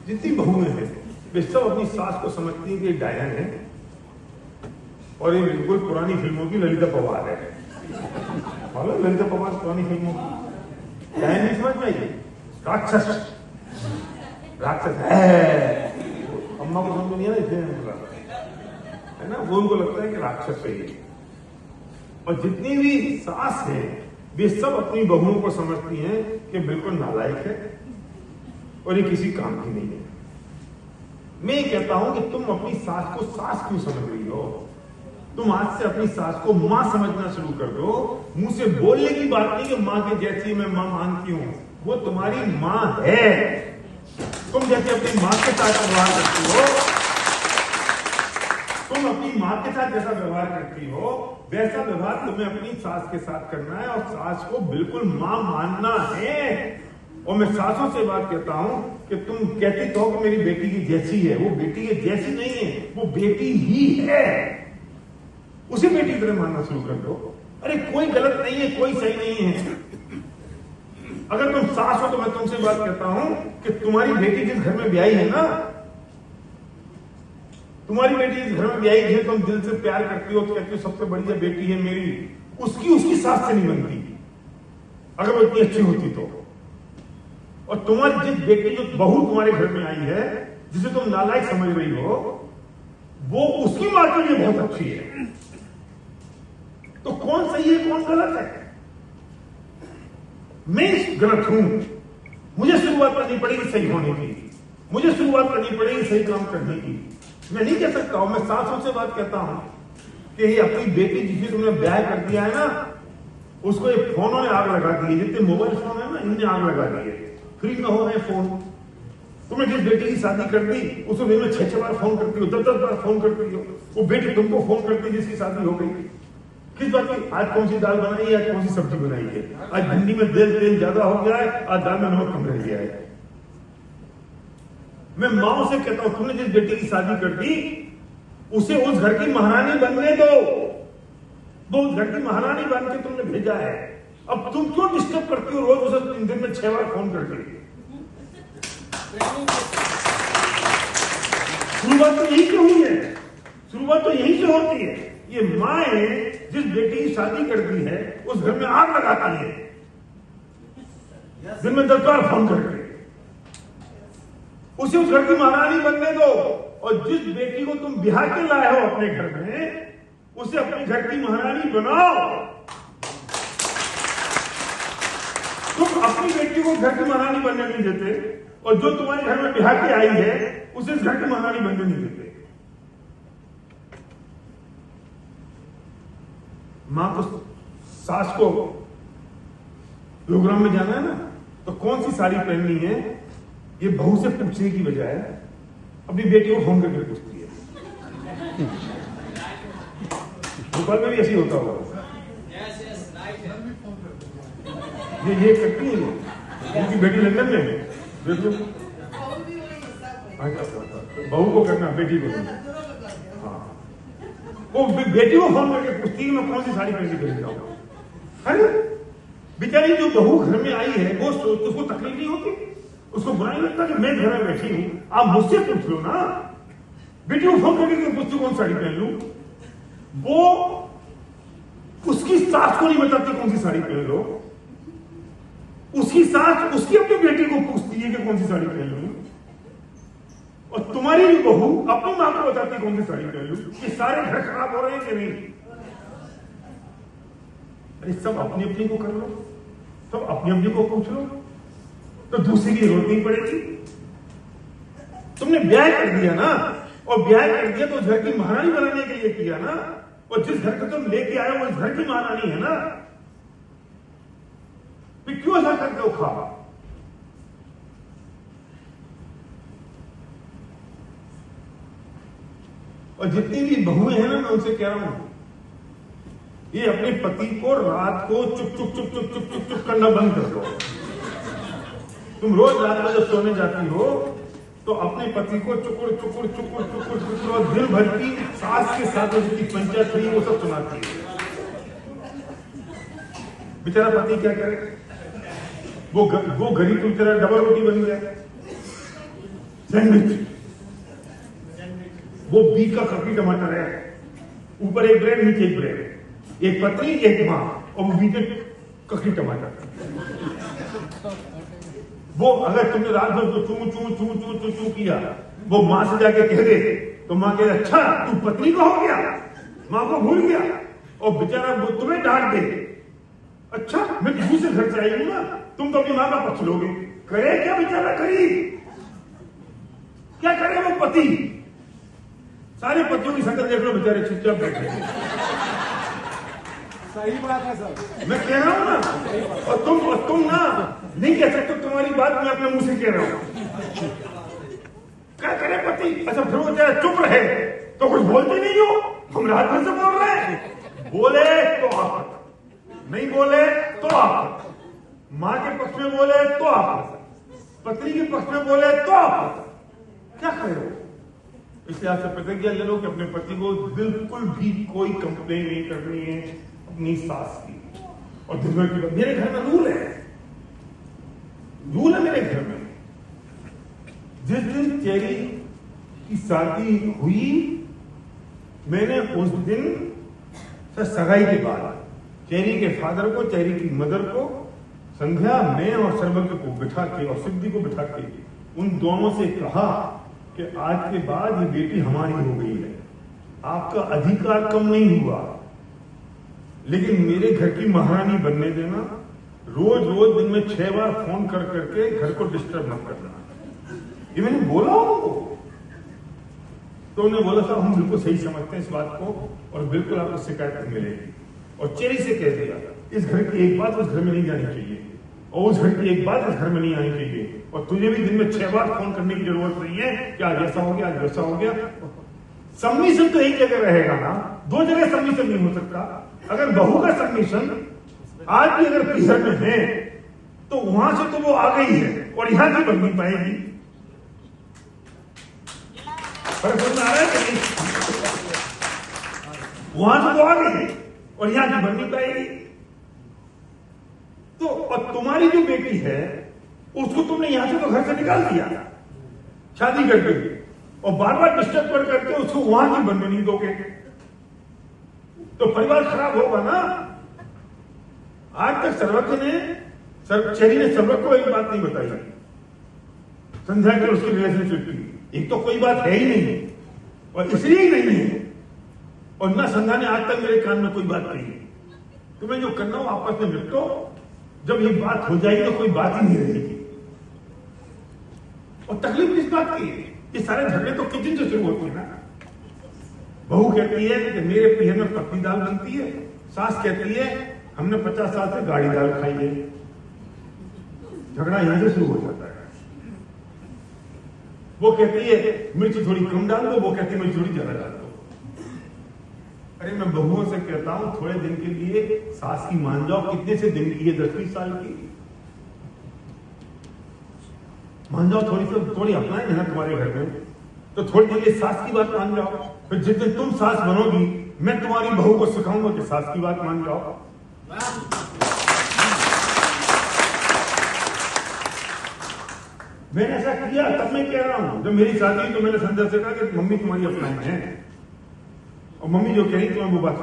जितनी बहुएं हैं वे सब अपनी सास को समझती है कि डायन है और ये बिल्कुल पुरानी फिल्मों की ललिता पवार है। मालूम ललिता पवार पुरानी फिल्मों की डायन नहीं समझ में आई, राक्षस राक्षस है। अम्मा को समझ नहीं है ना, इसलिए है ना, वो उनको लगता है कि राक्षस है ये। और जितनी भी सास है वे सब अपनी बहुओं को समझती हैं कि बिल्कुल नालायक है और ये किसी काम की नहीं है। मैं ये कहता हूं कि तुम अपनी सास को सास क्यों समझ रही हो? तुम आज से अपनी सास को मां समझना शुरू कर दो। मुंह से बोलने की बात नहीं कि मां के जैसी मैं मां मानती हूं, वो तुम्हारी मां है। तुम जैसे अपनी मां के साथ व्यवहार करती हो, तुम अपनी मां के साथ जैसा व्यवहार करती हो वैसा व्यवहार तुम्हें अपनी सास के साथ करना है और सास को बिल्कुल मां मानना है। और मैं सासों से बात कहता हूं कि तुम कहती तो हो कि मेरी बेटी की जैसी है, वो बेटी के जैसी नहीं है, वो बेटी ही है। उसी बेटी की तरह मानना शुरू कर दो। अरे कोई गलत नहीं है, कोई सही नहीं है। अगर तुम सास हो तो मैं तुमसे बात कहता हूं कि तुम्हारी बेटी जिस घर में ब्याही है ना, तुम्हारी बेटी इस घर में ब्याही है, तुम दिल से प्यार करती हो तो कहती हो सबसे बढ़िया बेटी है मेरी, उसकी सास से नहीं बनती अगर वो इतनी अच्छी होती तो। और तुम्हारी जिस बेटी जो बहू तुम्हारे घर में आई है, जिसे तुम नालायक समझ रही हो, वो उसकी मां के लिए बहुत अच्छी है। तो कौन सही है कौन गलत है? मैं गलत हूं, मुझे शुरुआत करनी पड़ेगी सही होने की, मुझे शुरुआत करनी पड़ेगी सही काम करने की। मैं नहीं कह सकता हूं, मैं सासों से बात कहता हूं कि अपनी बेटी जिसे तुमने ब्याह कर दिया है ना, उसको ये फोनों ने आग लगा दी है। जितने मोबाइल फोन है ना, इनने आग लगा दी है। फ्री में हो रहे फोन। तुमने जिस बेटी की शादी कर दी उसको दिन में 6-6 बार फोन करती हो, 10-10 बार फोन करती हो। वो बेटी तुमको फोन करती जिसकी शादी हो गई। किस बात की? आज कौन सी दाल बनाई है, आज कौन सी सब्जी बनाई है, आज भिंडी में तेल ज्यादा हो गया है, आज दाल में नमक कम रह गया है। मैं माओ से कहता हूं तुमने जिस बेटी की शादी कर दी उसे उस घर की महारानी बनने दो। वो उस घर की महारानी बन के तुमने भेजा है। अब तुम क्यों डिस्टर्ब करती हो रोज उसे 3 दिन में 6 बार फोन करके? शुरुआत तो यही से हुई है, शुरुआत तो यही से होती है। ये माए जिस बेटी की शादी करती है उस घर में आग लगाती है, दिन में 10 बार फोन करके। उसे उस घर की महारानी बनने दो। और जिस बेटी को तुम बिहार के लाए हो अपने घर में, उसे अपने घर की महारानी बनाओ। तुम अपनी बेटी को घर की महारानी बनने नहीं देते और जो तुम्हारे घर में बिहार के आई है उसे इस घर की महारानी बनने नहीं देते। मां को, सास को प्रोग्राम में जाना है ना, तो कौन सी साड़ी पहननी है ये बहू से पूछने की बजाय अपनी बेटी को फोन करके पूछती है। भोपाल में भी ऐसी होता होगा। ये करती है उनकी बेटी लंदन में, देख लो। बहू को करना, बेटी को करना। हाँ, वो बेटी को फोन करके पूछती है मैं कौन सी साड़ी पहन के भेज रहा हूँ। अरे बेचारी जो बहू घर में आई है वो उसको तकलीफ नहीं होती, उसको बुरा नहीं लगता कि मैं घर में बैठी हूं, आप मुझसे पूछ लो ना। बेटी को फोन करके पूछती कौन साड़ी पहन लूं। वो उसकी सास को नहीं बताती कौन सी साड़ी पहन लो, उसकी सास उसकी अपनी बेटी को पूछती है कि कौन सी साड़ी पहन लूं। और तुम्हारी भी बहू अपनी मां को बताती कौन सी साड़ी पहन लूं। ये सारे घर खराब हो रहे हैं कि नहीं? अरे सब अपनी अपनी को कर लो, सब अपनी अपनी को पूछ लो, तो दूसरी की जरूरत नहीं पड़ेगी। तुमने ब्याह कर दिया ना, और ब्याह कर दिया तो उस घर की महारानी बनाने के लिए किया ना। और जिस घर को तुम लेके आए वो इस घर की महारानी है ना, फिर क्यों ऐसा करते हो? खा और जितनी भी बहुएं हैं ना, मैं उनसे कह रहा हूं ये अपने पति को रात को चुप चुप चुप चुप चुप चुप चुप करना बंद कर दो। तुम रोज रात में जब सोने जाती हो तो अपने पति को चुकुर चुकुर चुकुर चुकुर चुकुर और दिन भर की सास के साथ जितनी पंचायत हुई वो सब सुनाती है। बेचारा पति क्या करे, वो गरीब तो बेचारा डबल रोटी बन गया। सैंडविच, वो बी का ककड़ी टमाटर है, ऊपर एक ब्रेड नीचे एक ब्रेड, एक पत्नी एक मां, और वो बीच में ककड़ी टमाटर। वो अगर तुमने रात भर तो चू चू चू चू चू चू किया, वो मां से जाके कह दे तो मां कह दे अच्छा तू पत्नी को हो गया, मां को भूल गया, और बेचारा वो तुम्हें डांट दे, अच्छा मैं दूसरे घर से आई हूं ना, तुम तो अपनी मां का पक्ष लोगे। करे क्या बेचारा, करी क्या करे वो पति? सारे पतियों की शक्ल देख लो, बेचारे चुपचाप बैठे। सही बात है सर, मैं कह रहा हूं ना, और तुम ना नहीं कह सकते, तुम्हारी बात मैं अपने मुंह से कह रहा हूं। क्या करे पति? अच्छा फिर वो चाहे चुप रहे तो कुछ बोलते नहीं हो, हम रात भर से बोल रहे हैं, बोले तो आप, नहीं बोले तो आप, मां के पक्ष में बोले तो आप, पत्नी के पक्ष में बोले तो आप, क्या करे हो? इसलिए आपसे प्रतिज्ञा ले लो कि अपने पति को बिल्कुल भी कोई कंप्लेन नहीं करनी है अपनी सास की। और दिन भर की मेरे घर में रूल है, रूल है मेरे घर में, जिस दिन चेरी की शादी हुई, मैंने उस दिन सगाई के बाद चेरी के फादर को, चेरी की मदर को, संध्या, मैं और सर्वज्ञ को बिठा के और सिद्धि को बिठा के उन दोनों से कहा कि आज के बाद ये बेटी हमारी हो गई है, आपका अधिकार कम नहीं हुआ, लेकिन मेरे घर की महारानी बनने देना, रोज रोज दिन में 6 बार फोन कर करके घर को डिस्टर्ब मत करना। ये मैंने बोला उनको, तो उन्होंने बोला साहब हम बिल्कुल सही समझते हैं इस बात को और बिल्कुल आपको शिकायत मिलेगी। और चेरी से कह दिया इस घर की एक बात उस घर में नहीं जानी चाहिए, और उस घर की एक बात इस घर में नहीं आनी चाहिए, और तुझे भी दिन में 6 बार फोन करने की जरूरत नहीं है कि आज ऐसा हो गया, आज वैसा हो गया। सबमिशन तो एक जगह रहेगा ना, 2 जगह सबमिशन नहीं हो सकता। अगर बहू का सबमिशन आज भी अगर पीछड़ में है तो वहां से तो वो आ गई है और यहां से बन नहीं पाएगी। पर समझ आ रहा है कि नहीं? वहां से तो आ गई है और यहां से बन नहीं पाएगी। तो और तुम्हारी जो बेटी है उसको तुमने यहां से तो घर से निकाल दिया शादी करके, और बार बार डिस्टर्ब कर करके उसको वहां की बनने नहीं दोगे तो परिवार खराब होगा ना। आज तक सर्वज्ञ ने चेरी ने सर्वज्ञ को एक बात नहीं बताई, संध्या के उसकी रिलेशनशिप की एक तो कोई बात है ही नहीं, और इसलिए ही नहीं है, और ना संध्या ने आज तक मेरे कान में कोई बात कही। तुम्हें जो करना हो आपस में निपटो, जब ये बात हो जाएगी तो कोई बात ही नहीं रहेगी। और तकलीफ किस बात की है? ये सारे झगड़े तो किचन से शुरू होते हैं ना। बहू कहती है कि मेरे पीहर में पत्नी दाल बनती है, सास कहती है हमने 50 साल से गाड़ी दाल खाई है। झगड़ा यहां से शुरू हो जाता है। वो कहती है मिर्च थोड़ी कम डाल दो, वो कहती है मिर्च थोड़ी ज्यादा डाल दो। अरे मैं बहुओं से कहता हूं थोड़े दिन के लिए सास की मान जाओ। कितने से दिन की है? 10-20 साल की मान जाओ, थोड़ी अपनाए है ना तुम्हारे घर में, तो थोड़ी देर के सास की बात मान जाओ। फिर जिस दिन तुम सास बनोगी मैं तुम्हारी बहू को सिखाऊंगा कि सास की बात मान जाओ। मैंने ऐसा किया, तब मैं कह रहा हूं जब मेरी शादी तो मैंने संध्या से कहा कि मम्मी तुम्हारी अपनाई है, और मम्मी जो कह रही तुम्हें वो बात